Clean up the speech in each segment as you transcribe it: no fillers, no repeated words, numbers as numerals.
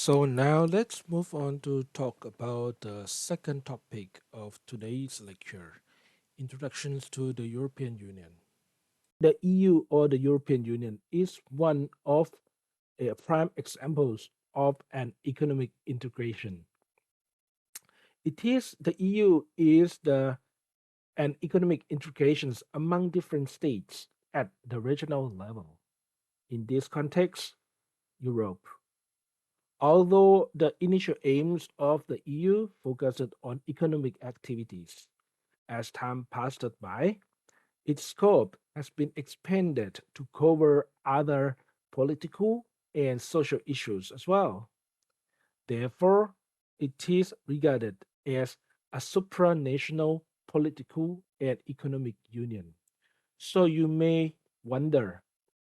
So now let's move on to talk about the second topic of today's lecture, Introductions to the European Union. The EU or the European Union is one of prime examples of an economic integration. The EU is the an economic integrations among different states at the regional level. In this context, Europe. Although the initial aims of the EU focused on economic activities, as time passed by, its scope has been expanded to cover other political and social issues as well. Therefore, it is regarded as a supranational political and economic union. So you may wonder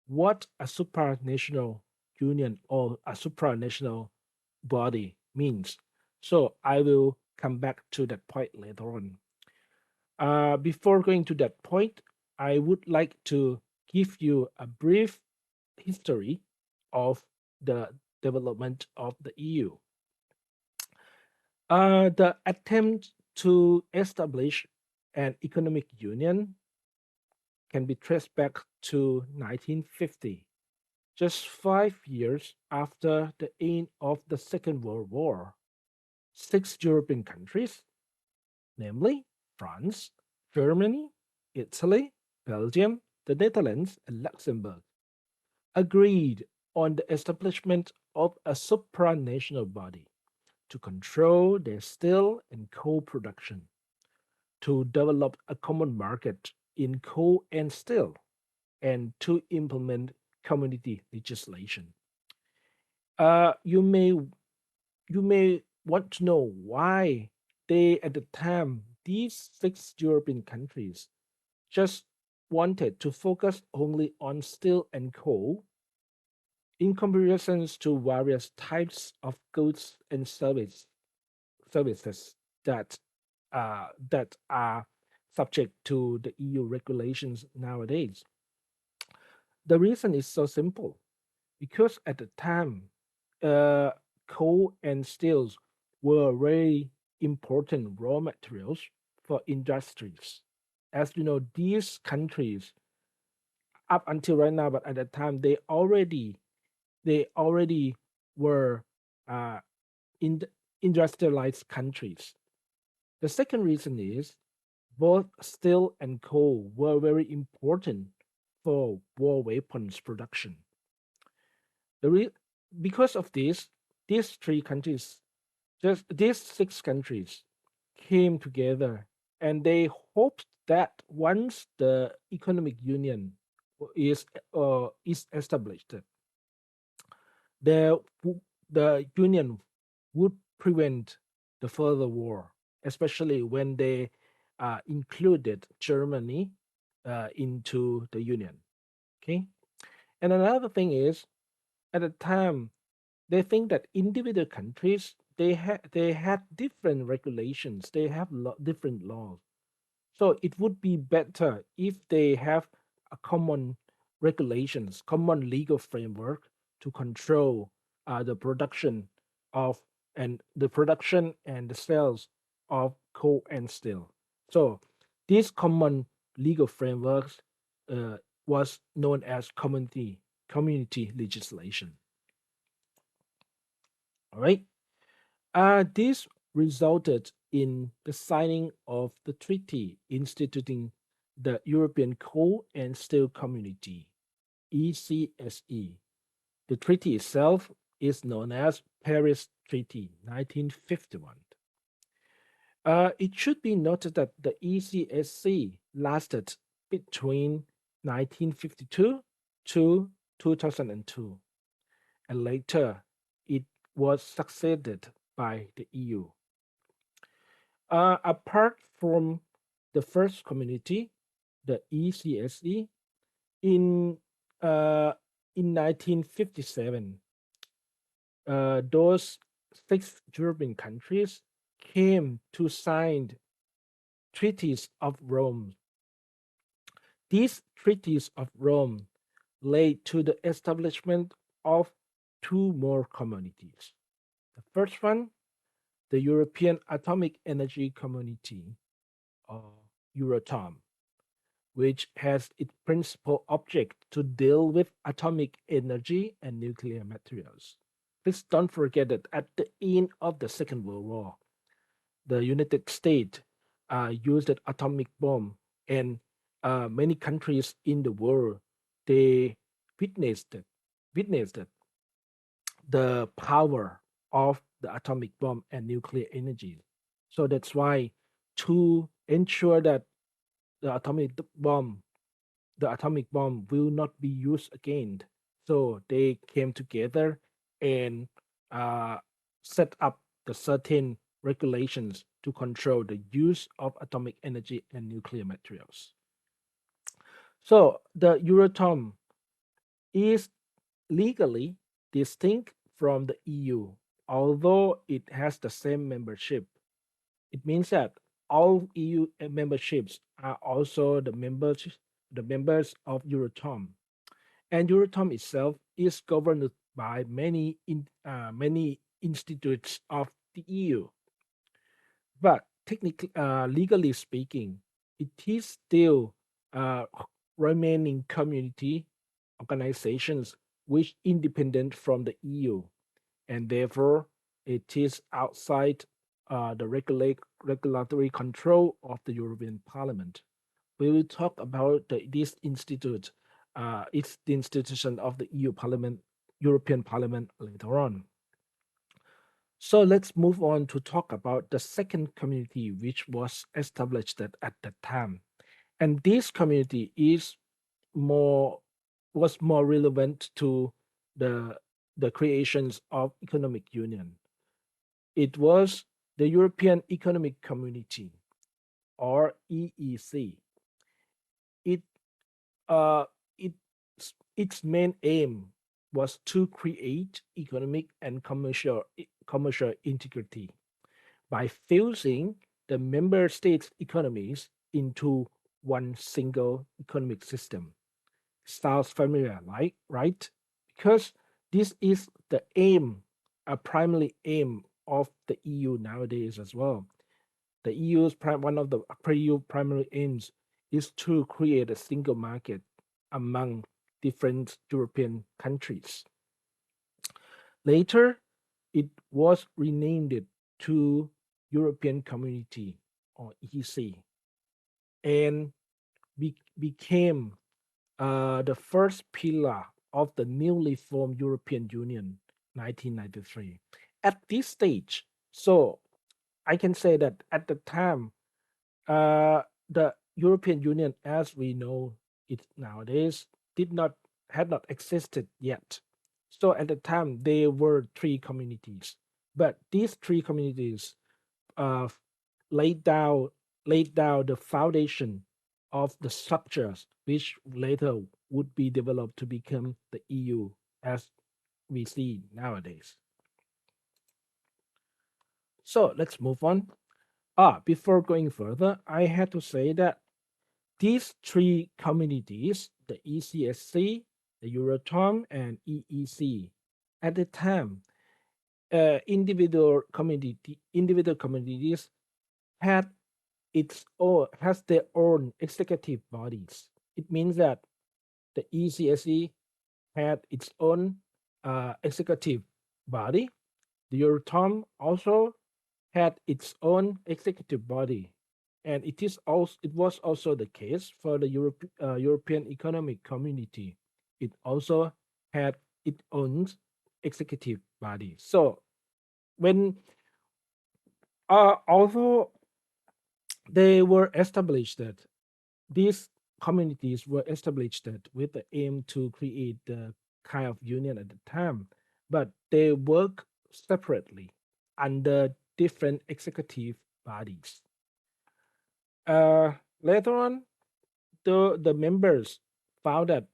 what a supranational union or a supranational body means. So I will come back to that point later on. Before going to that point, I would like to give you a brief history of the development of the EU. The attempt to establish an economic union can be traced back to 1950, just 5 years after the end of the Second World War. Six European countries, namely France, Germany, Italy, Belgium, the Netherlands, and Luxembourg, agreed on the establishment of a supranational body to control their steel and coal production, to develop a common market in coal and steel, and to implement community legislation. Uh, you may you may want to know why at the time these six European countries just wanted to focus only on steel and coal in comparison to various types of goods and services that are subject to the EU regulations nowadays. The reason is so simple because at the time, uh, coal and steels were very important raw materials for industries. As you know, these countries up until right now, but at that time they already were uh, in industrialized countries. The second reason is both steel and coal were very important for war weapons production. The re- because of this, these three countries, just these six countries, came together, and they hoped that once the economic union is established, the the union would prevent the further war, especially when they included Germany into the union. Okay, and another thing is at the time they think that individual countries they had different regulations, they have different laws, so it would be better if they have a common regulations, common legal framework to control the production of and the production and the sales of coal and steel. So this common legal frameworks uh, was known as community legislation. All right. This resulted in the signing of the treaty instituting the European Coal and Steel Community, ECSE. The treaty itself is known as Paris Treaty 1951. It should be noted that the ECSC lasted between 1952 to 2002, and later it was succeeded by the EU. Apart from the first community, the ECSE, in uh, in 1957, those six European countries came to sign treaties of Rome. These treaties of Rome led to the establishment of two more communities. The first one, the European Atomic Energy Community, or Euratom, which has its principal object to deal with atomic energy and nuclear materials. Please don't forget that at the end of the Second World War, the United States used an atomic bomb, and many countries in the world they witnessed it, witnessed it, the power of the atomic bomb and nuclear energy. So that's why to ensure that the bomb the atomic bomb will not be used again. So they came together and uh, set up the certain regulations to control the use of atomic energy and nuclear materials. So the Euratom is legally distinct from the EU, although it has the same membership. It means that all EU memberships are also the members of Euratom. And Euratom itself is governed by many institutes of the EU. But technically, legally speaking, it is still remaining community organizations which independent from the EU, and therefore it is outside the regulatory control of the European Parliament. We will talk about this institute. It's the institution of the EU Parliament, European Parliament later on. So let's move on to talk about the second community, which was established at that time. And this community is more was more relevant to the the creations of economic union. It was the European Economic Community, or EEC. It uh, its main aim was to create economic and commercial integrity by fusing the member states' economies into one single economic system. Sounds familiar, right? Because this is the aim, a primary aim of the EU nowadays as well. The one of the EU primary aims is to create a single market among different European countries. Later, it was renamed to European Community, or EC, and became the first pillar of the newly formed European Union 1993. At this stage, so I can say that at the time, the European Union, as we know it nowadays, did not had not existed yet. So at the time, there were three communities, but these three communities uh, laid down laid down the foundation of the structures which later would be developed to become the EU as we see nowadays. So let's move on. Before going further, I had to say that these three communities, the ECSC, the Euratom, and EEC, at the time, individual communities had has their own executive bodies. It means that the ECSC had its own executive body. The Euratom also had its own executive body, and it was also the case for the European Economic Community. It also had its own executive body. So when although they were established that these communities were established that with the aim to create the kind of union at the time, but they work separately under different executive bodies. Uh, Later on, the members found that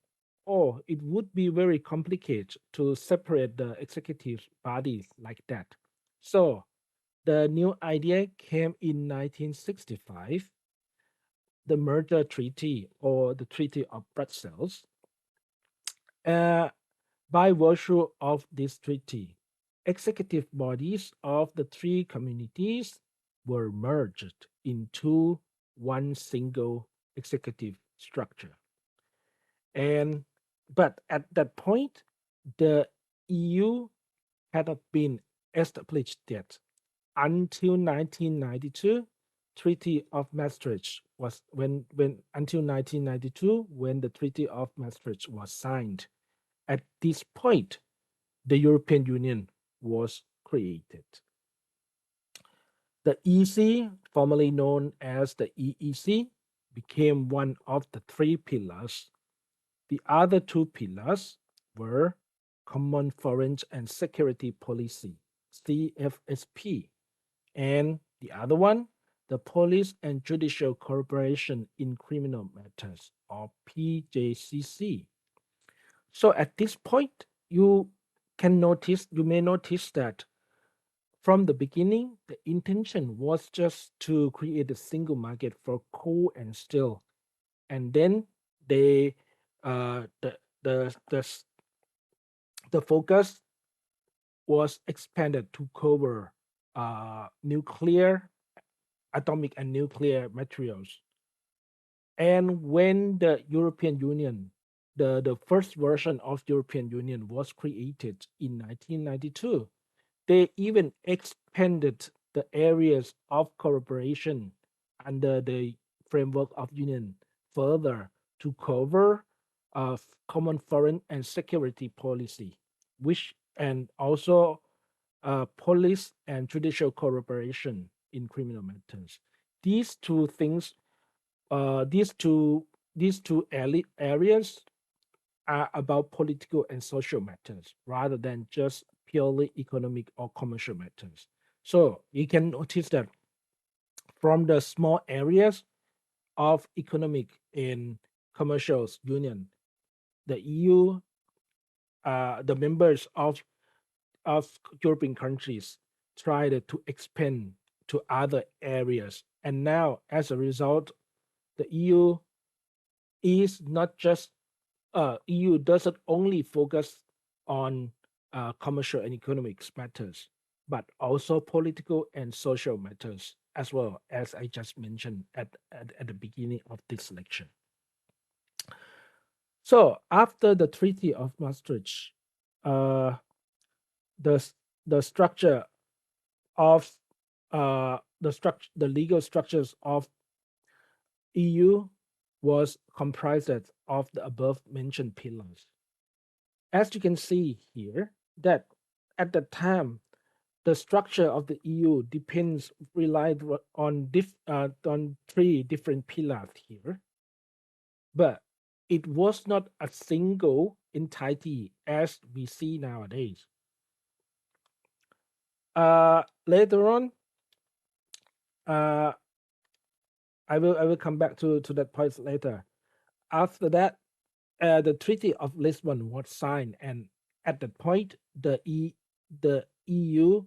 it would be very complicated to separate the executive bodies like that. So the new idea came in 1965, the merger treaty or the Treaty of Brussels. Uh, by virtue of this treaty, executive bodies of the three communities were merged into one single executive structure. And but at that point, the EU had not been established yet. Until 1992, Treaty of Maastricht was when until 1992 when the Treaty of Maastricht was signed. At this point, the European Union was created. The EC, formerly known as the EEC, became one of the three pillars. The other two pillars were Common Foreign and Security Policy, CFSP, and the other one, the Police and Judicial Cooperation in Criminal Matters, or PJCC. So at this point, you may notice that from the beginning, the intention was just to create a single market for coal and steel, and then they uh, the the the s- the focus was expanded to cover nuclear, atomic, and nuclear materials. And when the European Union, the first version of European Union was created in 1992, they even expanded the areas of cooperation under the framework of union further to cover common foreign and security policy, which and also police and judicial cooperation in criminal matters. These two things, uh, these two these two areas are about political and social matters rather than just purely economic or commercial matters. So you can notice that from the small areas of economic and commercial union, the EU, the members of European countries tried to expand to other areas. And now, as a result, the EU is not just EU doesn't only focus on commercial and economic matters, but also political and social matters, as well as I just mentioned at the beginning of this lecture. So after the Treaty of Maastricht, uh, the the structure of the legal structures of EU was comprised of the above mentioned pillars. As you can see here, that at the time the structure of the EU relied on three different pillars here, but it was not a single entity as we see nowadays. Later on, uh, I will come back to that point later. After that, the Treaty of Lisbon was signed, and at that point, the EU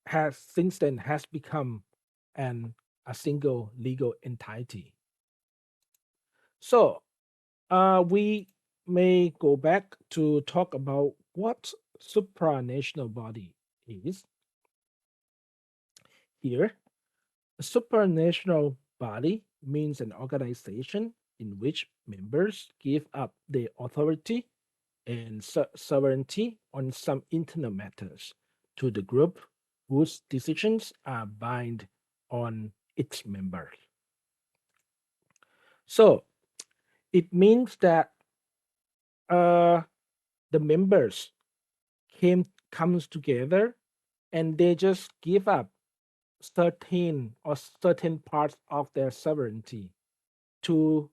has since then has become an a single legal entity. So we may go back to talk about what supranational body is. Here, a supranational body means an organization in which members give up their authority and sovereignty on some internal matters to the group whose decisions are bind on its members. So it means that uh, the members comes together and they just give up certain parts of their sovereignty to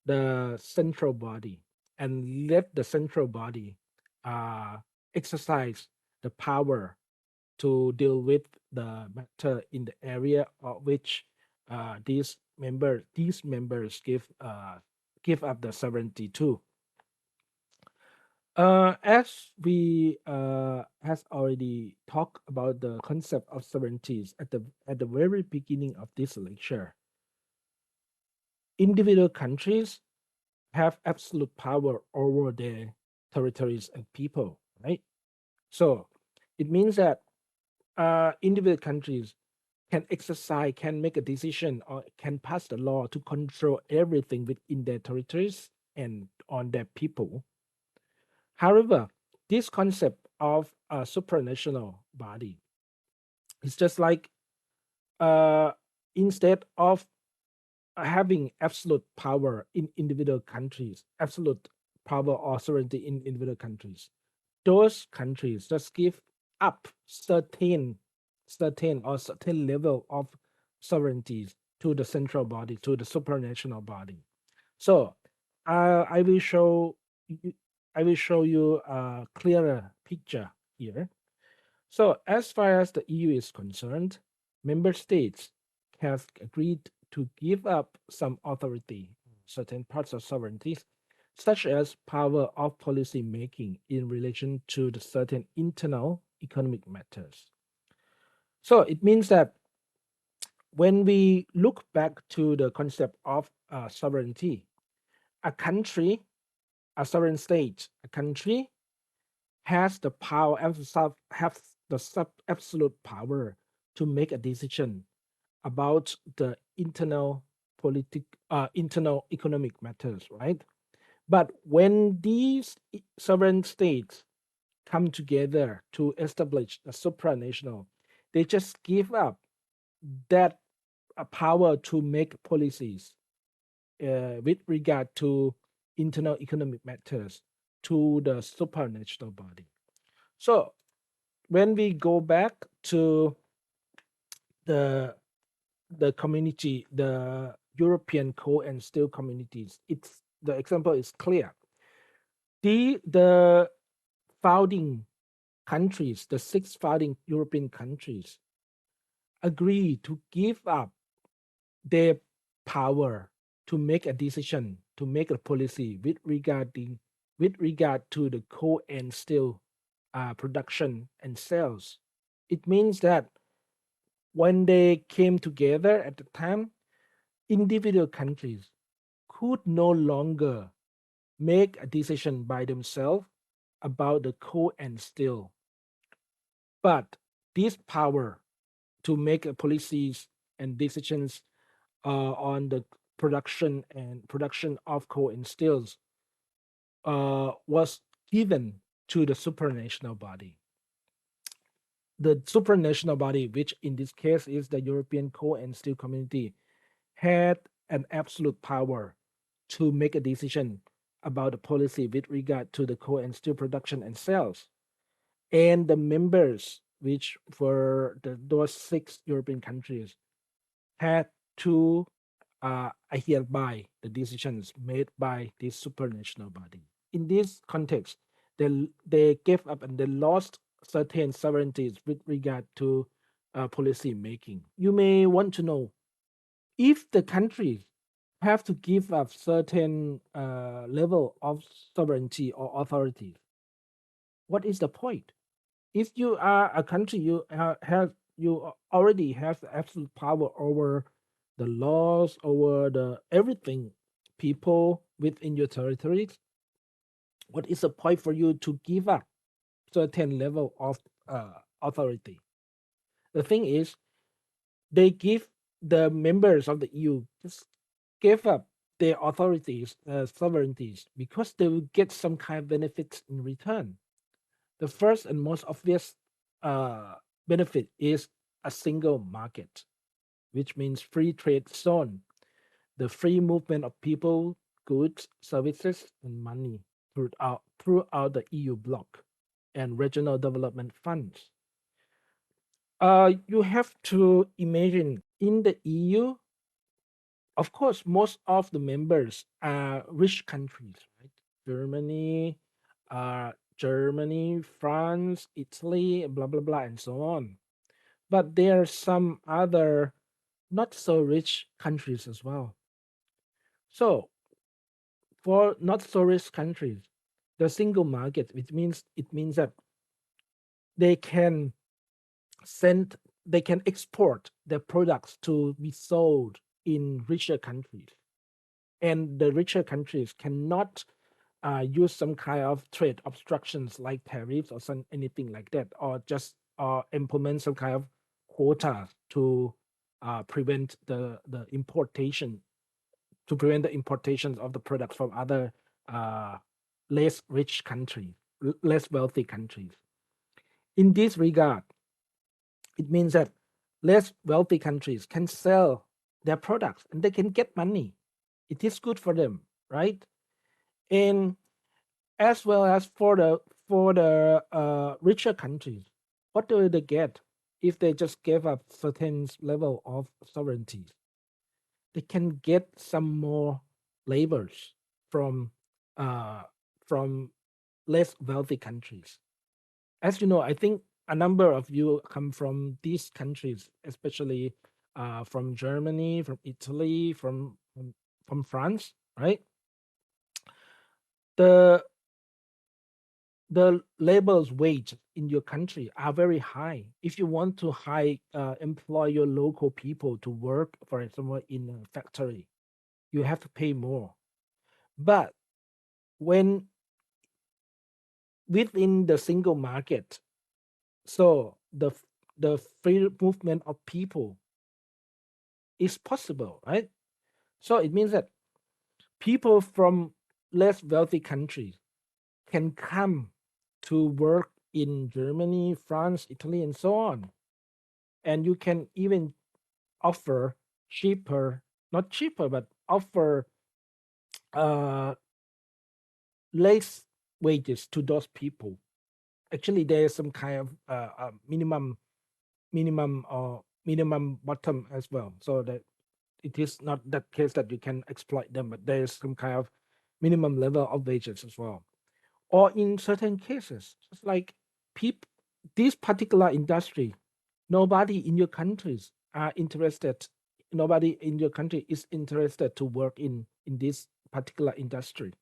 the central body and let the central body uh, exercise the power to deal with the matter in the area of which these members give up the sovereignty to. As we has already talked about the concept of sovereignties at the very beginning of this lecture, individual countries have absolute power over their territories and people, right? So It means that individual countries can exercise, can make a decision, or can pass the law to control everything within their territories and on their people. However, this concept of a supranational body is just like uh, instead of having absolute power in individual countries, absolute power or sovereignty in individual countries, those countries just give up certain level of sovereignties to the central body, to the supranational body. So I will show you, I will show you a clearer picture here. So as far as the EU is concerned, member states have agreed to give up some authority, certain parts of sovereignties, such as power of policy making in relation to the certain internal economic matters. So it means that when we look back to the concept of sovereignty, a country, a sovereign state, a country has the power, have the absolute power to make a decision about the internal economic matters, right? But when these sovereign states come together to establish a supranational, they just give up that power to make policies with regard to internal economic matters to the supranational body. So when we go back to the community, the European coal and steel communities, it's the example is clear. The founding countries, the six founding European countries, agree to give up their power to make a decision, to make a policy with regard to the coal and steel production and sales. It means that when they came together at the time, individual countries could no longer make a decision by themselves about the coal and steel. But this power to make policies and decisions on the production of coal and steels was given to the supranational body. The supranational body, which in this case is the European Coal and Steel Community, had an absolute power to make a decision about the policy with regard to the coal and steel production and sales. And the members, which were those six European countries, had to adhere by the decisions made by this supranational body. In this context, they gave up and they lost certain sovereignties with regard to policy making. You may want to know if the countries have to give up certain level of sovereignty or authority, what is the point? If you are a country, you already have the absolute power over the laws, over the everything, people within your territories. What is the point for you to give up certain level of authority? The thing is, they give the members of the EU just give up their authorities, sovereignties, because they will get some kind of benefits in return. The first and most obvious uh, benefit is a single market, which means free trade zone, the free movement of people, goods, services, and money throughout the EU bloc and regional development funds. You have to imagine in the EU, of course, most of the members are rich countries, right? Germany, France, Italy, blah blah blah, and so on. But there are some other not so rich countries as well. So for not so rich countries, the single market, which means it means that they can send, they can export their products to be sold in richer countries, and the richer countries cannot use some kind of trade obstructions like tariffs or some anything like that, or just implement some kind of quota to prevent the importation to prevent the importations of the products from other uh, less rich countries, less wealthy countries. In this regard, it means that less wealthy countries can sell their products and they can get money. It is good for them, right? And as well as for the richer countries, what do they get if they just give up certain level of sovereignty? They can get some more labors from uh, from less wealthy countries. As you know, I think a number of you come from these countries, especially from Germany, from Italy, from France, right? The the labor's wage in your country are very high. If you want to employ your local people to work, for example, in a factory, you have to pay more. But when within the single market, so the free movement of people is possible, right? So it means that people from less wealthy countries can come to work in Germany, France, Italy, and so on. And you can even offer cheaper, not cheaper, but offer uh, less wages to those people. Actually, there's some kind of minimum bottom as well, so that it is not that case that you can exploit them, but there is some kind of minimum level of wages as well. Or in certain cases, just like people, this particular industry, nobody in your countries are interested. Nobody in your country is interested to work in this particular industry.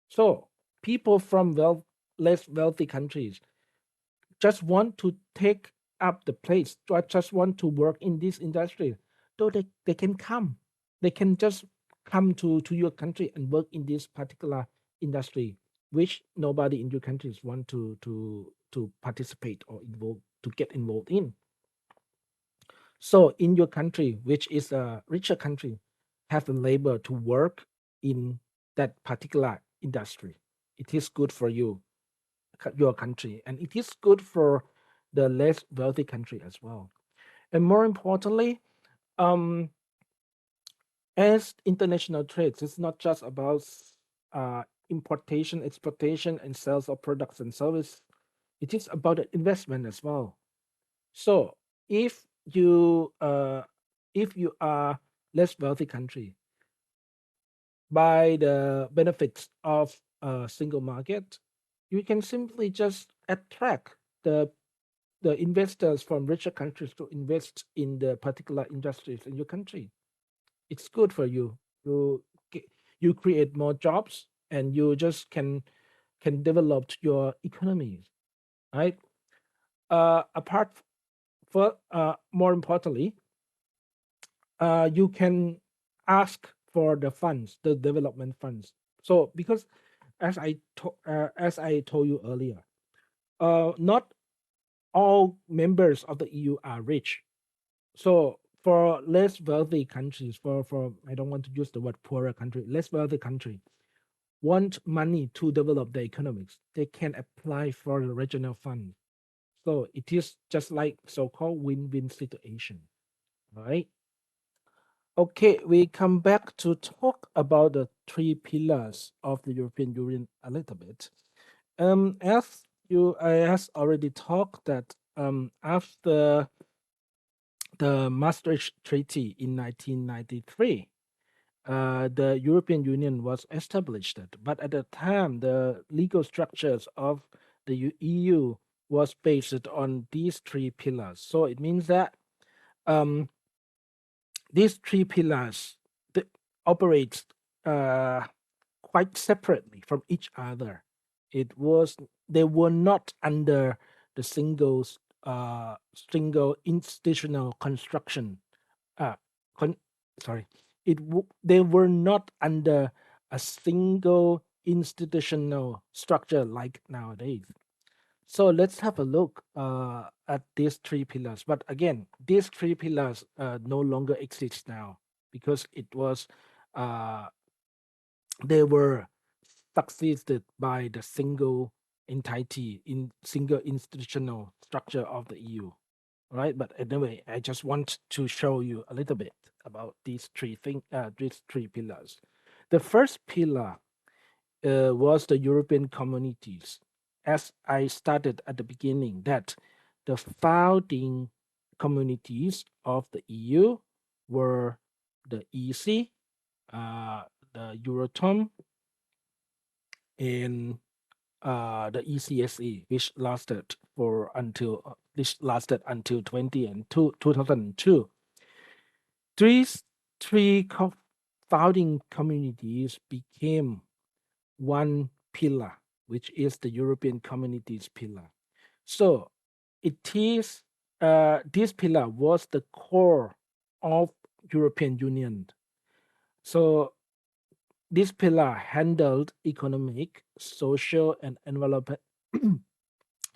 So people from less wealthy countries just want to take up the place, just want to work in this industry, so they can come. They can just come to your country and work in this particular industry, which nobody in your countries want to participate or involve to get involved in. So in your country, which is a richer country, have the labor to work in that particular industry. It is good for you, your country, and it is good for the less wealthy country as well. And more importantly, um, as international trades, it's not just about importation, exportation, and sales of products and service. It is about the investment as well. So if you uh, if you are less wealthy country, by the benefits of a single market, you can simply just attract the investors from richer countries to invest in the particular industries in your country. It's good for you. You create more jobs and you just can develop your economies, right? Apart for more importantly, you can ask for the funds, the development funds. So because as I told you earlier, not all members of the EU are rich. So for less wealthy countries, for I don't want to use the word poorer country, less wealthy country want money to develop their economics, they can apply for the regional fund. So it is just like so-called win-win situation, right? Okay, we come back to talk about the three pillars of the European Union a little bit. As you I has already talked that after the Maastricht Treaty in 1993, the European Union was established. But at the time, the legal structures of the EU was based on these three pillars. So it means that um, these three pillars operate uh, quite separately from each other. It was they were not under the single institutional construction. Uh, con- Sorry, they were not under a single institutional structure like nowadays. So let's have a look at these three pillars. But again, these three pillars no longer exist now because it was uh, they were succeeded by the single entity in single institutional structure of the EU. Right? But anyway, I just want to show you a little bit about these three pillars. The first pillar was the European communities. As I started at the beginning, that the founding communities of the EU were the EC, the Euratom, and the ECSE, which lasted until 2002. These three founding communities became one pillar, which is the European Communities pillar. So it is this pillar was the core of European Union. So this pillar handled economic, social, and environment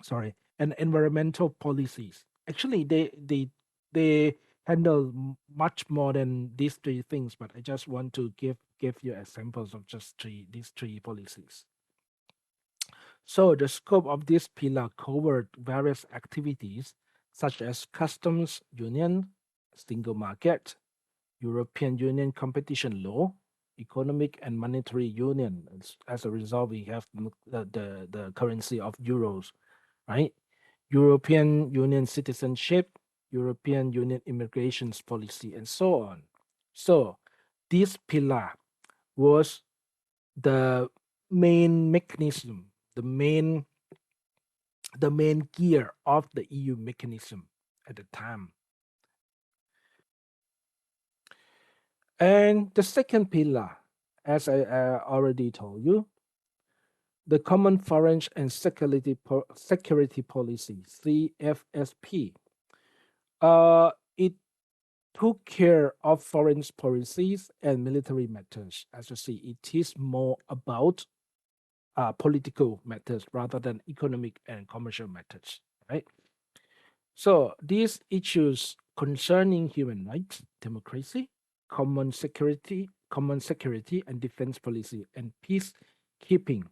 sorry, and environmental policies. Actually, they handle much more than these three things, but I just want to give you examples of just these three policies. So the scope of this pillar covered various activities such as customs union, single market, European Union competition law, economic and monetary union. As a result, we have the currency of euros, right? European Union citizenship, European Union immigrations policy, and so on. So this pillar was the main mechanism, the main gear of the EU mechanism at the time. And the second pillar, as I already told you, the Common Foreign and Security Policy (CFSP). It took care of foreign policies and military matters. As you see, it is more about political matters rather than economic and commercial matters, right? So these issues concerning human rights, democracy, common security and defense policy, and peacekeeping.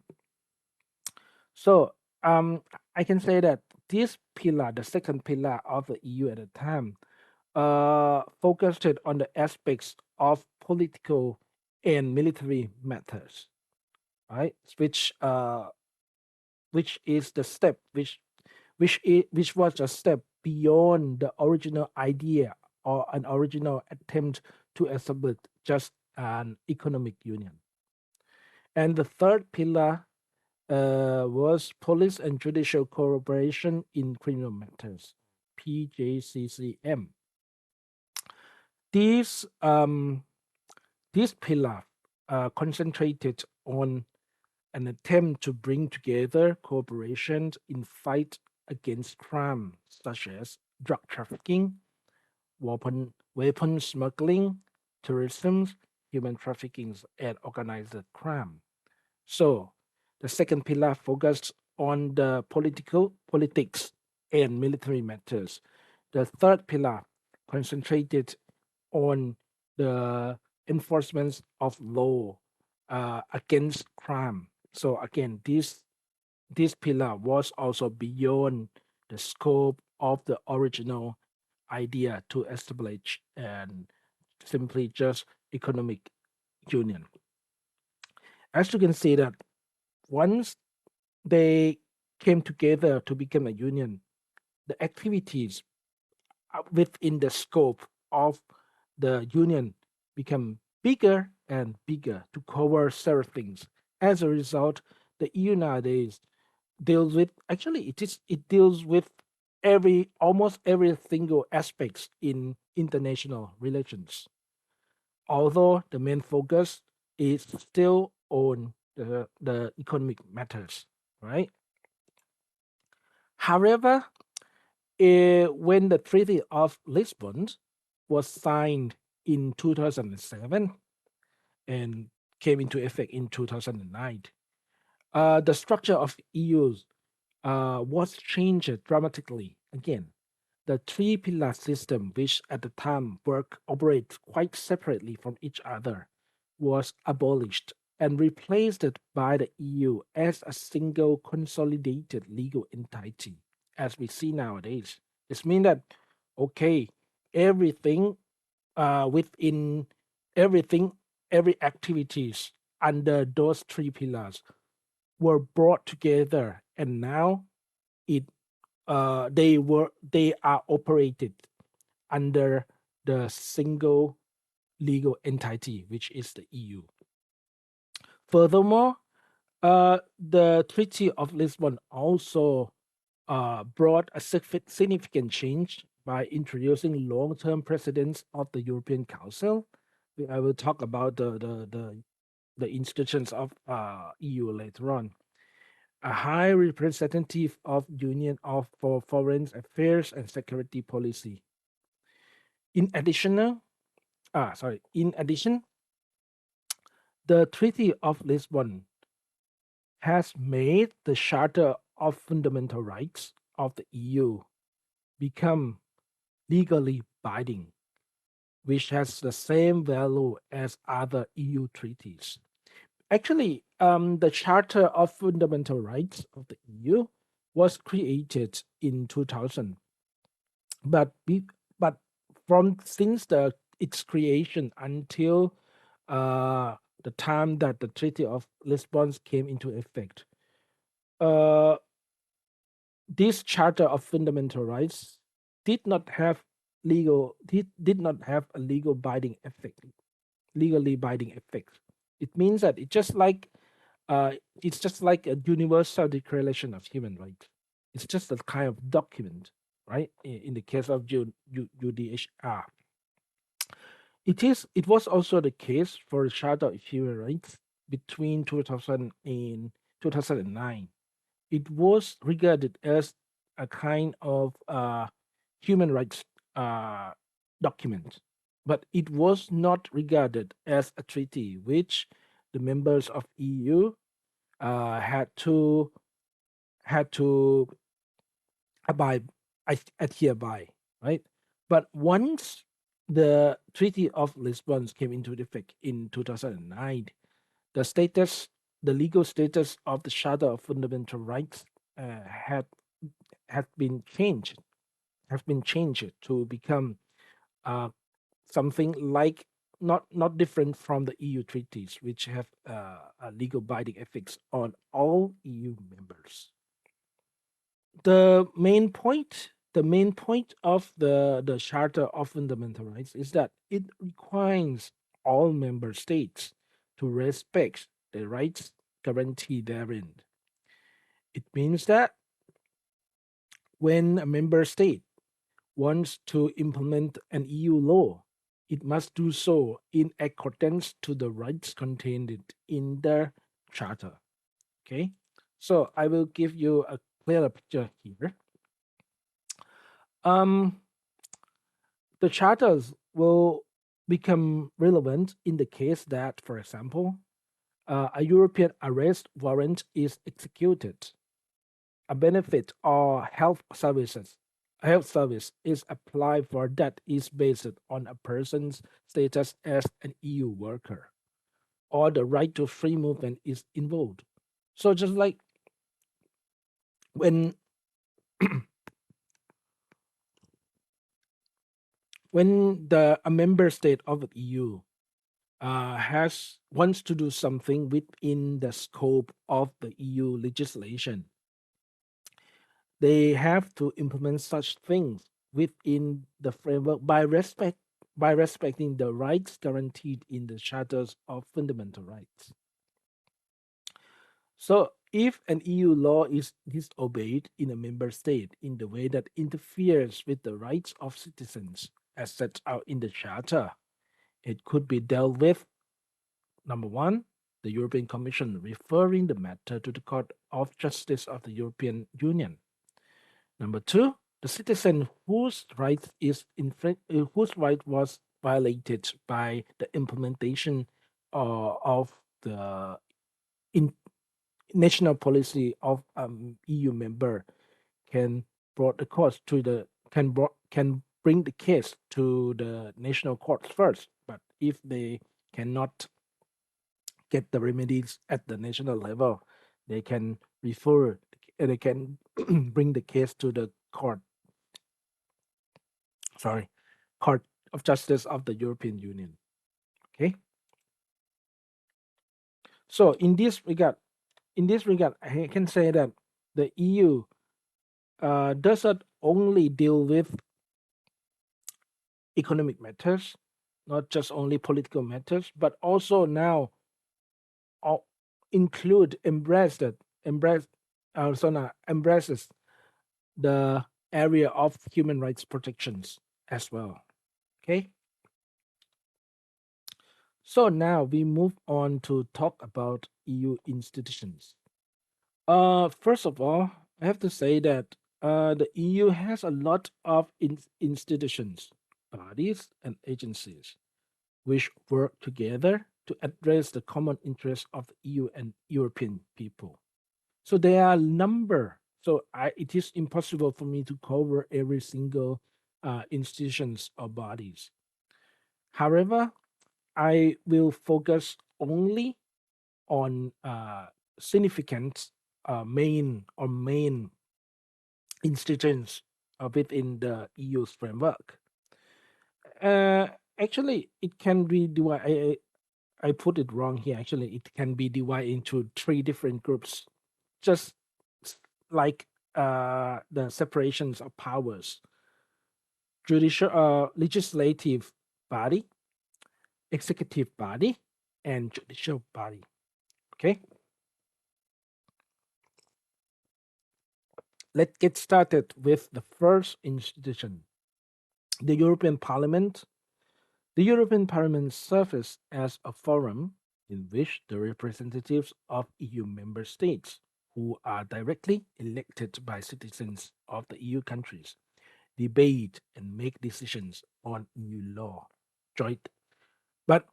So I can say that this pillar, the second pillar of the EU at the time, focused on the aspects of political and military matters, right? Which is the step which was a step beyond the original idea or an original attempt to establish just an economic union. And the third pillar was police and judicial cooperation in criminal matters, PJCCM. These this pillar concentrated on an attempt to bring together cooperation in fight against crime such as drug trafficking, weapon smuggling, terrorism, human trafficking, and organized crime. So the second pillar focused on the politics and military matters. The third pillar concentrated on the enforcement of law against crime. So again, this pillar was also beyond the scope of the original idea to establish and simply just economic union. As you can see that once they came together to become a union, the activities within the scope of the union become bigger and bigger to cover several things. As a result, the EU nowadays deals with actually it deals with almost every single aspects in international relations. Although the main focus is still on the economic matters, right? However, when the Treaty of Lisbon was signed in 2007 and came into effect in 2009, The structure of EU was changed dramatically. Again, the three pillar system, which at the time work operate quite separately from each other, was abolished and replaced by the EU as a single consolidated legal entity, as we see nowadays. This means that okay, everything within everything, every activities under those three pillars were brought together, and now it they are operated under the single legal entity, which is the EU. Furthermore, the Treaty of Lisbon also brought a significant change by introducing long-term precedents of the European Council. I will talk about the institutions of EU later on. A high representative of Union of for Foreign Affairs and Security Policy. In addition, in addition, the Treaty of Lisbon has made the Charter of Fundamental Rights of the EU become legally binding, which has the same value as other EU treaties. Actually, the Charter of Fundamental Rights of the EU was created in 2000, but but from since its creation until uh, the time that the Treaty of Lisbon came into effect, uh, this Charter of Fundamental Rights did not have did not have a legally binding effect. It means that uh, it's just like a universal declaration of human rights. It's just a kind of document, right? In the case of UDHR, it was also the case for the Charter of Human Rights between 2000 and 2009. It was regarded as a kind of human rights uh, document, but it was not regarded as a treaty which the members of EU had to abide adhere by, right? But once the Treaty of Lisbon came into effect in 2009, the status, the legal status of the Charter of Fundamental Rights had been changed, have been changed to become uh, something like not different from the EU treaties, which have a legal binding effects on all EU members. The main point of the Charter of Fundamental Rights is that it requires all member states to respect the rights guaranteed therein. It means that when a member state wants to implement an EU law, it must do so in accordance to the rights contained in the charter. Okay, so I will give you a clearer picture here. Um, the charters will become relevant in the case that, for example, a European arrest warrant is executed, a benefit or health service is applied for that is based on a person's status as an EU worker, or the right to free movement is involved. So just like when the a member state of the EU has wants to do something within the scope of the EU legislation, they have to implement such things within the framework by respecting the rights guaranteed in the charters of fundamental rights. So if an EU law is disobeyed in a member state in the way that interferes with the rights of citizens as set out in the charter, it could be dealt with. Number one, the European Commission referring the matter to the Court of Justice of the European Union. Number two, the citizen whose right was violated by the implementation of the in national policy of EU member can brought the cause to the can bring the case to the national courts first. But if they cannot get the remedies at the national level, they can refer, they can bring the case to the court, sorry, Court of Justice of the European Union. Okay. So in this regard, I can say that the EU doesn't only deal with economic matters, not just only political matters, but also now all include embrace that embrace also now embraces the area of human rights protections as well. Okay, so now we move on to talk about EU institutions. First of all, I have to say that the EU has a lot of institutions, bodies, and agencies which work together to address the common interests of the EU and European people. So there are a number. So it is impossible for me to cover every single institutions or bodies. However, I will focus only on significant main institutions within the EU's framework. Uh, Actually, it can be divided. I put it wrong here. Actually, it can be divided into three different groups, just s- like the separations of powers: judicial, legislative body, executive body, and judicial body. Okay, let's get started with the first institution, the European Parliament. The European Parliament serves as a forum in which the representatives of EU member states, who are directly elected by citizens of the EU countries, debate and make decisions on EU law. Joint, but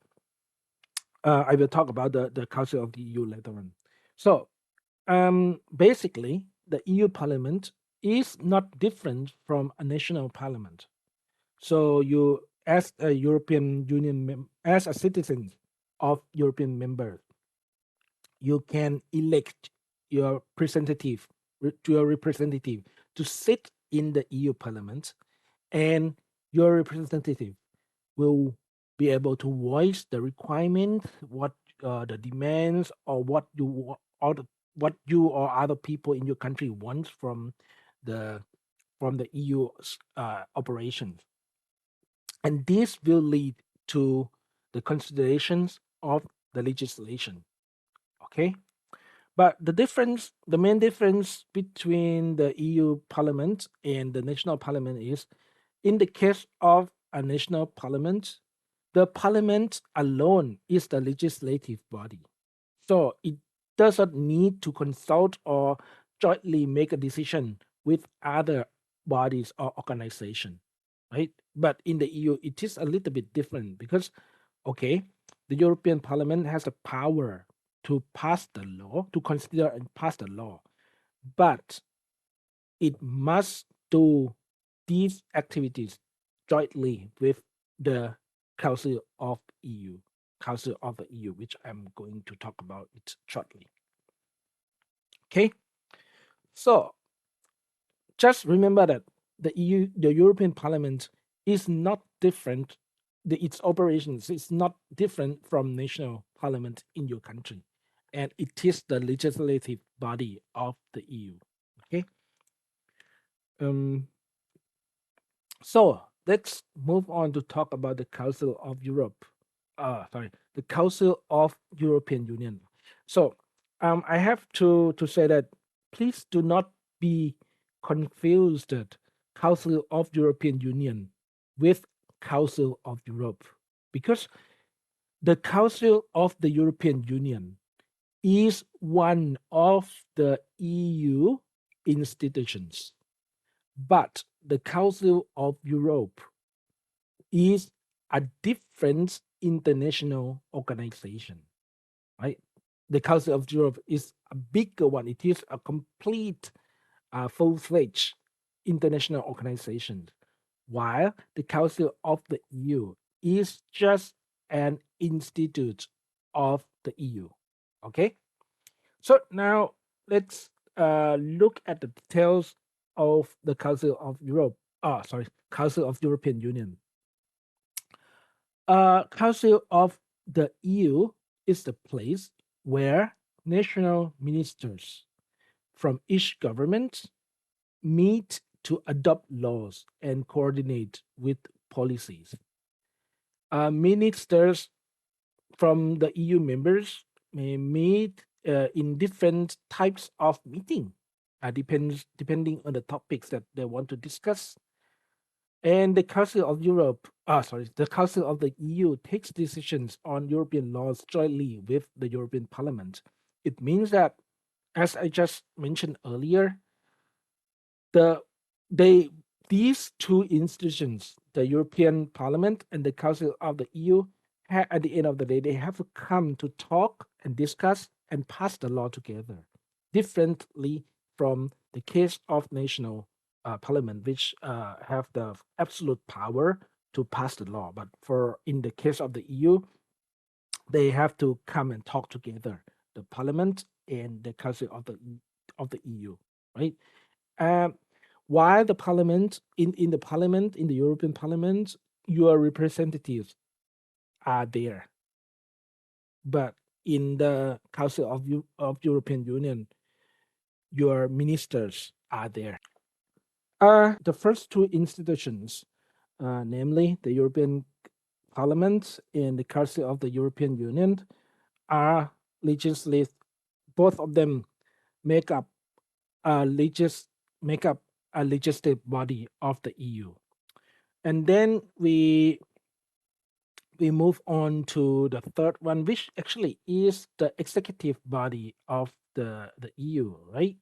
I will talk about the Council of the EU later on. So, basically, the EU Parliament is not different from a national parliament. So you, as a European Union, as a citizen of European member, you can elect your representative, to your representative to sit in the EU Parliament, and your representative will be able to voice the requirements, what the demands, or what what you or other people in your country want the from the EU operations, and this will lead to the considerations of the legislation. Okay, but the main difference between the EU Parliament and the national parliament is, in the case of a national parliament, the parliament alone is the legislative body. So it doesn't need to consult or jointly make a decision with other bodies or organization, right? But in the EU, it is a little bit different because, okay, the European Parliament has the power to pass the law, to consider and pass the law, but it must do these activities jointly with the Council of EU, Council of the EU, which I'm going to talk about it shortly. Okay, so just remember that the EU, the European Parliament, is not different. Its operations is not different from national parliament in your country, and it is the legislative body of the EU. Okay, um, so let's move on to talk about the Council of Europe. Sorry, the Council of European Union. So, I have to say that please do not be confused that Council of European Union with Council of Europe, because the Council of the European Union is one of the EU institutions, but the Council of Europe is a different international organization, right? the Council of Europe is a bigger one. It is a complete, full-fledged international organization, while the Council of the EU is just an institute of the EU. Okay, so now let's look at the details of the Council of Europe. Sorry, Council of European Union. Council of the EU is the place where national ministers from each government meet to adopt laws and coordinate with policies. Ministers from the EU members may meet in different types of meeting, depending on the topics that they want to discuss. And the Council of Europe, the Council of the EU takes decisions on European laws jointly with the European Parliament. It means that, as I just mentioned earlier, the they these two institutions, the European Parliament and the Council of the EU, at the end of the day, they have to come to talk and discuss and pass the law together, differently from the case of national parliament, which have the absolute power to pass the law. But for in the case of the EU, they have to come and talk together, the Parliament and the Council of the EU, right? Um, while the Parliament in the Parliament in the European Parliament, your representatives are there, but in the Council of European Union, your ministers are there. The first two institutions, namely the European Parliament and the Council of the European Union, are legislative. Both of them make up a make up a legislative body of the EU. And then we move on to the third one, which actually is the executive body of the EU, right?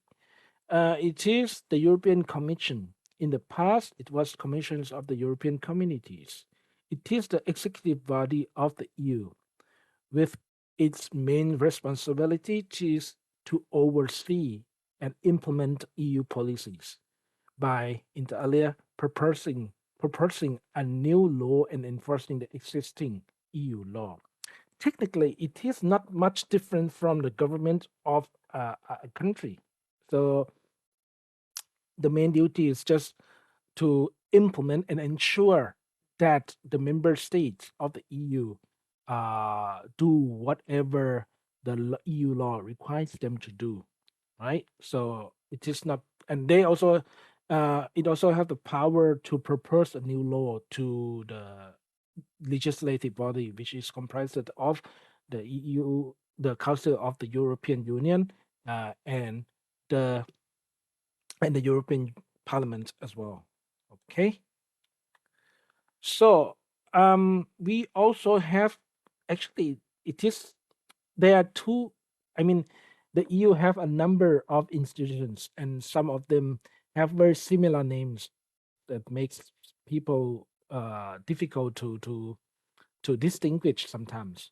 It is the European Commission. In the past, it was commissions of the European communities. It is the executive body of the EU, with its main responsibility is to oversee and implement EU policies by, inter alia, proposing a new law and enforcing the existing EU law. Technically, it is not much different from the government of a country. So the main duty is just to implement and ensure that the member states of the EU do whatever the EU law requires them to do, right? So it is not, and they also, it also have the power to propose a new law to the legislative body, which is comprised of the EU, the Council of the European Union, and the European Parliament as well. Okay, so we also have, actually, it is, there are two. I mean, the EU have a number of institutions, and some of them have very similar names that makes people difficult to distinguish sometimes.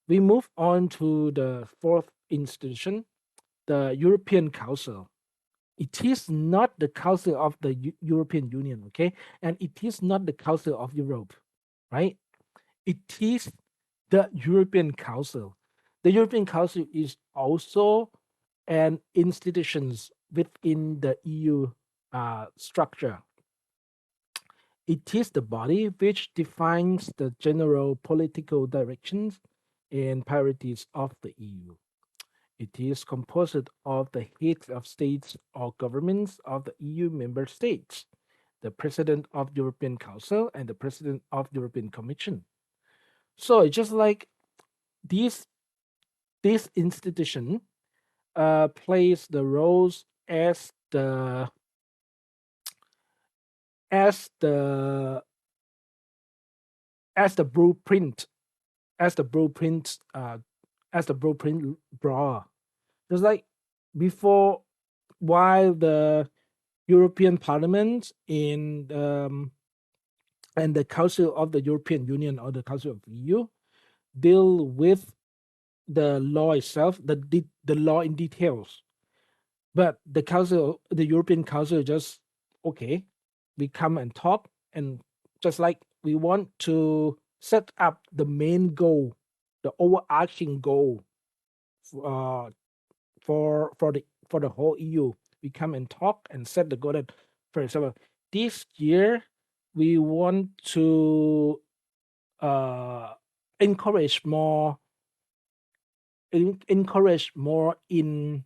We move on to the fourth institution, the European Council. It is not the Council of the European Union, okay? And it is not the Council of Europe, right? It is the European Council. The European Council is also an institutions within the EU structure. It is the body which defines the general political directions and priorities of the EU. It is composed of the heads of states or governments of the EU member states, the President of European Council, and the President of European Commission. So it's just like this this institution plays the roles as the as the blueprint as the blueprint as the blueprint drawer. Just like before, while the European Parliament in and the Council of the European Union or the Council of EU deal with the law itself, the law in details. But the council, the European Council, just okay, we come and talk, and just like we want to set up the main goal, the overarching goal uh, for the whole EU. We come and talk and set the goal that, for example, this year we want to uh, encourage more, encourage more in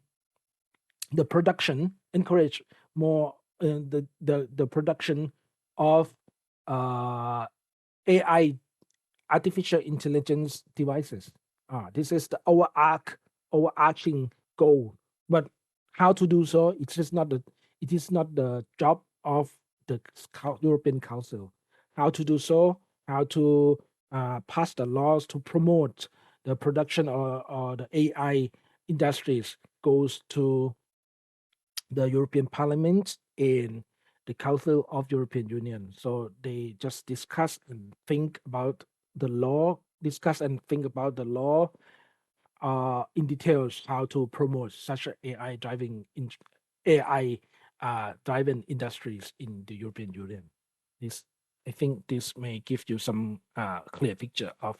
the production, encourage more the production of uh, AI, artificial intelligence devices. This is the overarching goal. But how to do so? It is not the job of the European Council. How to do so? How to pass the laws to promote the production or the AI industries goes to the European Parliament and the Council of European Union. So they just discuss and think about the law, discuss and think about the law in details how to promote such a AI driven industries in the European Union. This I think this may give you some clear picture of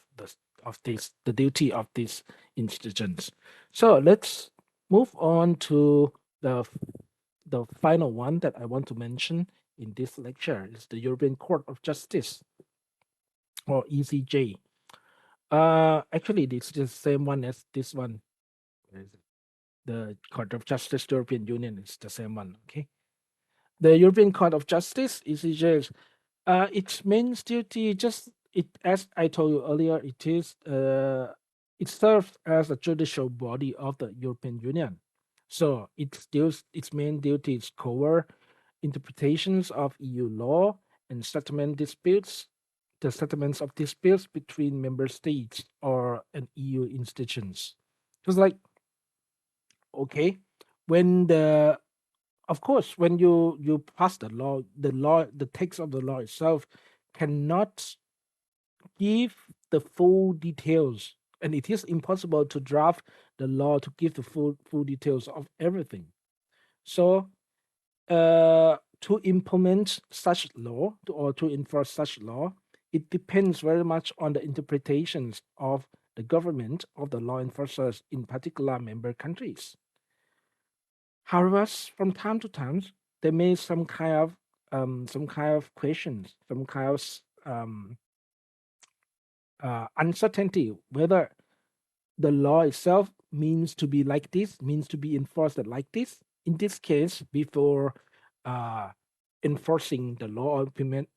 this the duty of these institutions. So let's move on to the the final one that I want to mention in this lecture is the European Court of Justice, or ECJ. Actually, it's the same one as this one. Where is it? The Court of Justice, European Union is the same one. Okay, the European Court of Justice, ECJ, its main duty, just it as I told you earlier, it serves as a judicial body of the European Union. So its main duties cover interpretations of EU law and settlement disputes, the settlements of disputes between member states or an EU institutions. Just like okay, when the of course when you pass the text of the law itself cannot give the full details, and it is impossible to draft the law to give the full details of everything. So to implement such law or to enforce such law, it depends very much on the interpretations of the government of the law enforcers in particular member countries. However, from time to time, there may some kind of questions, some kind of uncertainty whether the law itself means to be like this, means to be enforced like this. In this case, before uh, enforcing the law or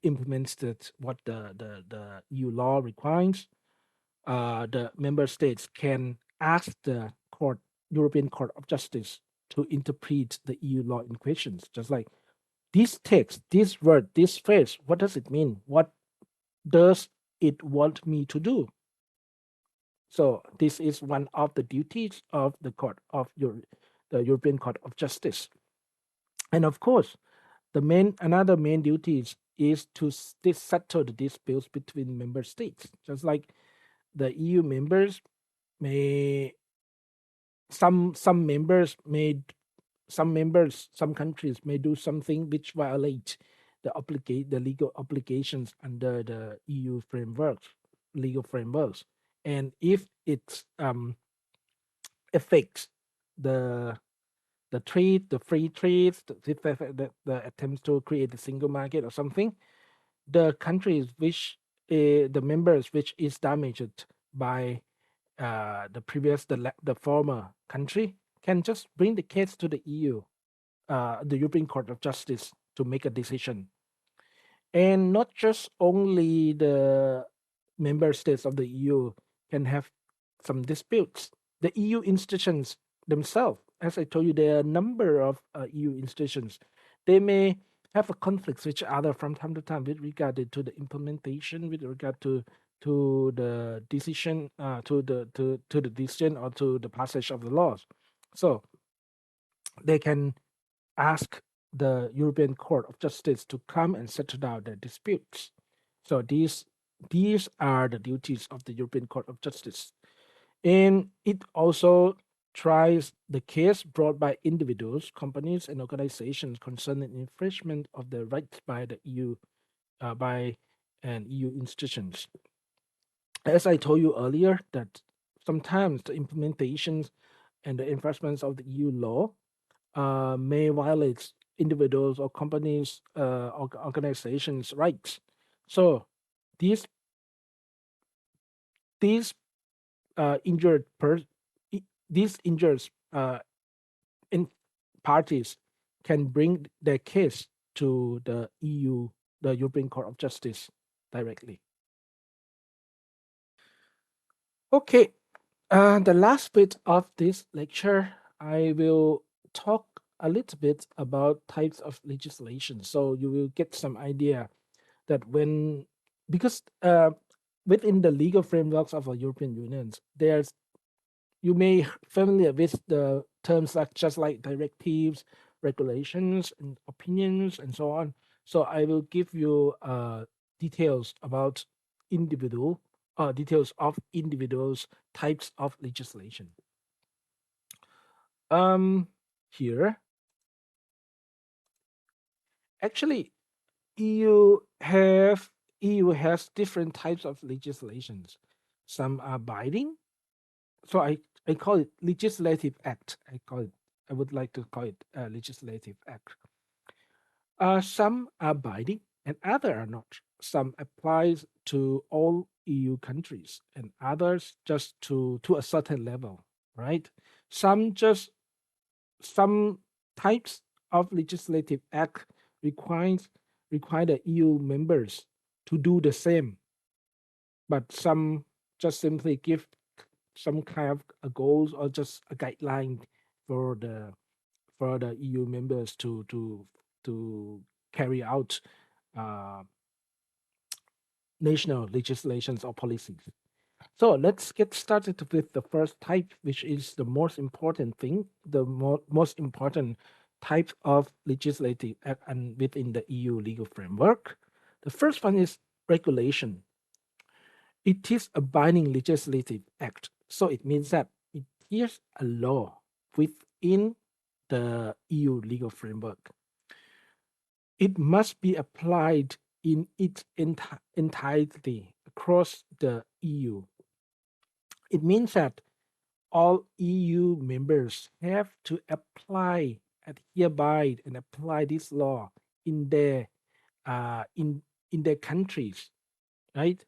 implements that what the EU law requires, the member states can ask the European Court of Justice to interpret the EU law in questions, just like this text, this word, this phrase, what does it mean? What does it want me to do? So this is one of the duties of the European Court of Justice. And of course, another main duties is to settle the disputes between member states. Just like the EU members may some members may some countries may do something which violate the legal obligations under the EU frameworks, legal frameworks, and if it affects the the free trade, the attempts to create a single market or something, the countries which the members which is damaged by the former country can just bring the case to the EU, the European Court of Justice, to make a decision. And not just only the member states of the EU can have some disputes. The EU institutions themselves, as I told you, there are a number of EU institutions. They may have a conflict with each other from time to time with regard to the implementation, with regard to the decision, to the decision or to the passage of the laws. So they can ask the European Court of Justice to come and settle down their disputes. So these are the duties of the European Court of Justice. And it also tries the case brought by individuals, companies, and organizations concerning infringement of the rights by the EU, by and EU institutions. As I told you earlier, that sometimes the implementations and the enforcement of the EU law may violate individuals or companies or organizations' rights. So these these injured these injured uh, in parties can bring their case to the EU, the European Court of Justice, directly. Okay, the last bit of this lecture, I will talk a little bit about types of legislation. So you will get some idea that when, because within the legal frameworks of the European Union, there's, you may familiar with the terms like just like directives, regulations, and opinions, and so on. So I will give you details about individual details of individuals types of legislation. Um, Here, actually, EU have EU has different types of legislations. Some are binding, so I call it legislative act. I would like to call it a legislative act. Some are binding and other are not. Some applies to all EU countries and others just to a certain level, right? Some just some types of legislative act requires require the EU members to do the same, but some just simply give some kind of a goals or just a guideline for the EU members to carry out uh, national legislations or policies. So let's get started with the first type, which is the most important thing, the most important type of legislative act and within the EU legal framework. The first one is regulation. It is a binding legislative act. So it means that it is a law within the EU legal framework. It must be applied in its entirety across the EU. It means that all EU members have to apply, adhere by, and apply this law in their uh, in in their countries, right?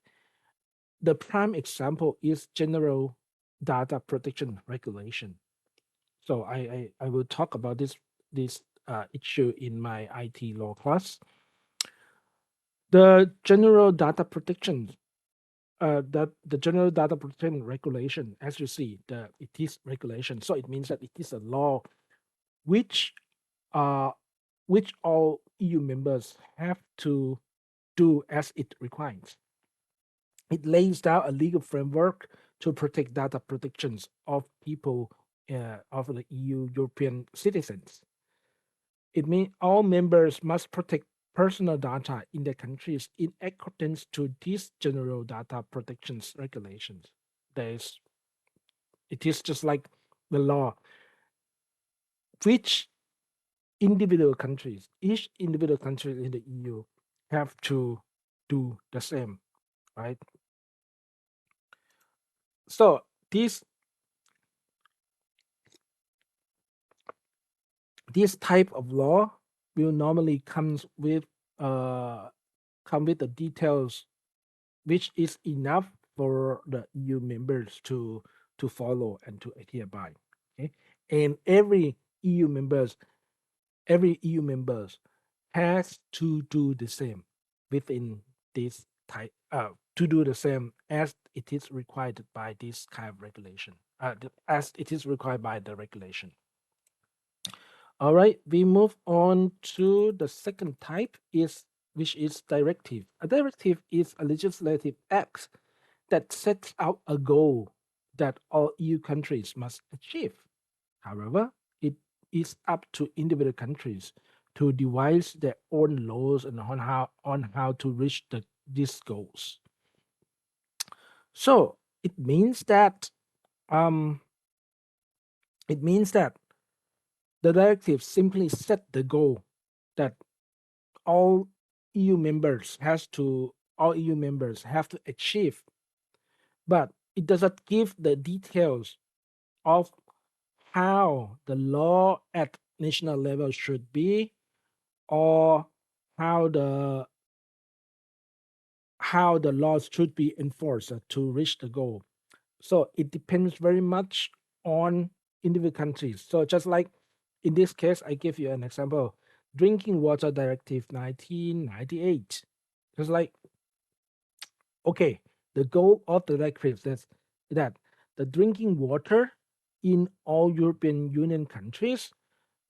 The prime example is General Data Protection Regulation. So I will talk about this issue in my IT law class. The General Data Protection that the General Data Protection Regulation, as you see, it is regulation. So it means that it is a law which uh which all EU members have to do as it requires. It lays down a legal framework to protect data protections of people of the EU European citizens. It means all members must protect personal data in their countries in accordance to these general data protections regulations. There's it is just like the law, which each individual country in the EU have to do the same, right? So this type of law will normally uh come with the details which is enough for the EU members to follow and to adhere by. Okay, and every EU members has to do the same within this type to do the same as it is required by this kind of regulation as it is required by the regulation. All right, we move on to the second type is which is directive. A directive is a legislative act that sets out a goal that all EU countries must achieve. However, it is up to individual countries to devise their own laws and on how to reach these goals. So it means that Um, it means that the directive simply set the goal that all all EU members have to achieve, but it does not give the details of how the law at national level should be, or how the laws should be enforced to reach the goal. So it depends very much on individual countries. So just like in this case, I give you an example: Drinking Water Directive 1998. Just like, okay, the goal of the directive is that the drinking water in all European Union countries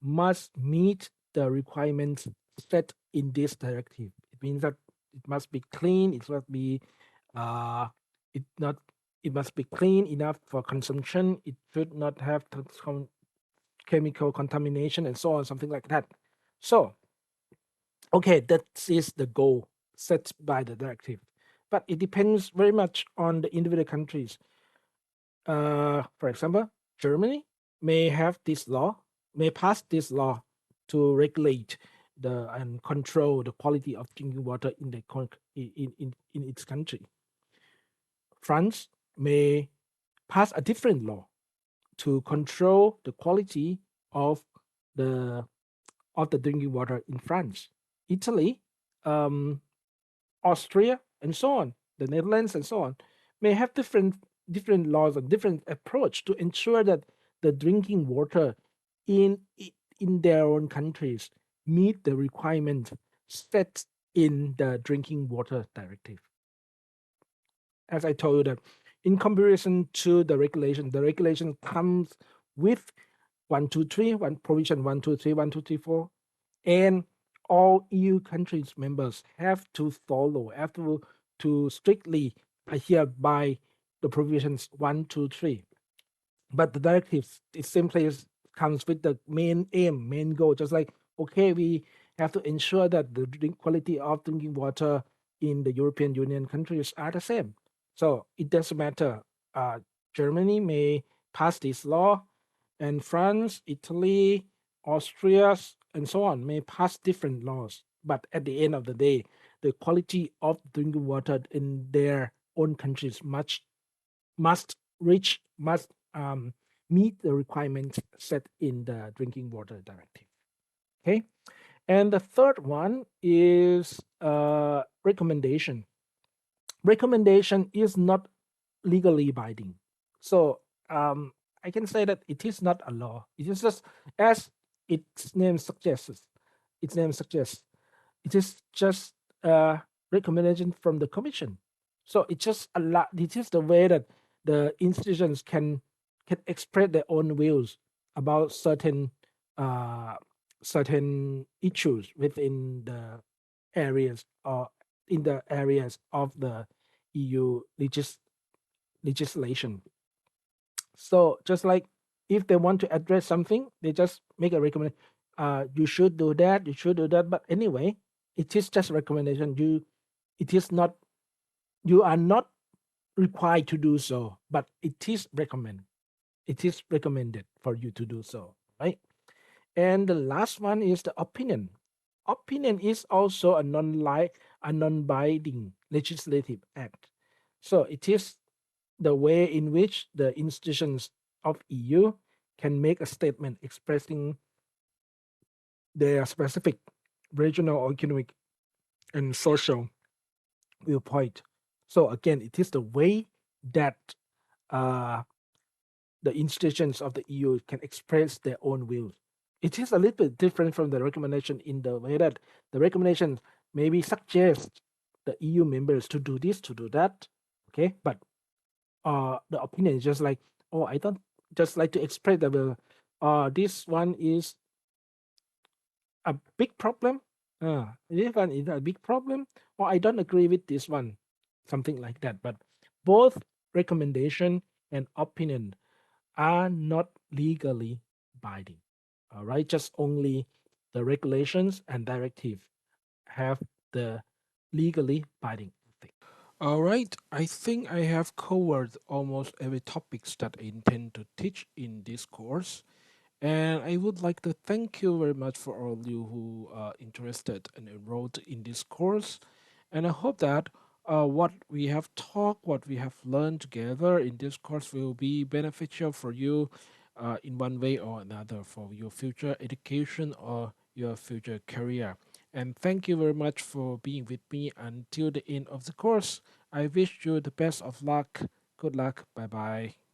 must meet the requirements set in this directive. It means that it must be clean. It must be uh, it not it must be clean enough for consumption. It should not have chemical contamination and so on, something like that. So, okay, that is the goal set by the directive, but it depends very much on the individual countries. For example, Germany may have this law, may pass this law to regulate the and control the quality of drinking water in in its country. France may pass a different law to control the quality of the drinking water in France. Italy, um, Austria, and so on, the Netherlands, and so on, may have different laws and different approach to ensure that the drinking water in in their own countries meet the requirement set in the drinking water directive. As I told you that, in comparison to the regulation comes with one provision 1, 2, 3, 1, 2, 3, 4, and all EU countries members have to follow, have to strictly adhere by the provisions 1, 2, 3. But the directive, it simply comes with the main aim, main goal, just like, okay, we have to ensure that the quality of drinking water in the European Union countries are the same. So it doesn't matter. Germany may pass this law, and France, Italy, Austria, and so on may pass different laws. But at the end of the day, the quality of drinking water in their own countries must meet the requirements set in the drinking water directive. Okay, and the third one is recommendation. Recommendation is not legally binding, so I can say that it is not a law. It is just, as its name suggests. Its name suggests it is just a recommendation from the commission. So it just a lot. It is the way that the institutions can express their own views about uh, certain issues within the areas, or in the areas of the EU legislation. So just like, if they want to address something, they just make a recommendation. You should do that. You should do that. But anyway, it is just a recommendation. It is not. You are not required to do so, but it is recommend. It is recommended for you to do so, right? And the last one is the opinion. Opinion is also a non-binding legislative act. So it is the way in which the institutions of EU can make a statement expressing their specific regional or economic and social viewpoint. So again, it is the way that uh, the institutions of the EU can express their own views. It is a little bit different from the recommendation in the way that the recommendation maybe suggest the EU members to do this, to do that. Okay, but the opinion is just like, oh, I don't just like to express that this one is a big problem. This one is a big problem, or I don't agree with this one, something like that. But both recommendation and opinion are not legally binding. All right, just only the regulations and directive have the legally binding thing. All right, I think I have covered almost every topics that I intend to teach in this course. And I would like to thank you very much for all you who are interested and enrolled in this course. And I hope that what we have talked, what we have learned together in this course will be beneficial for you in one way or another for your future education or your future career. And thank you very much for being with me until the end of the course. I wish you the best of luck. Good luck. Bye bye.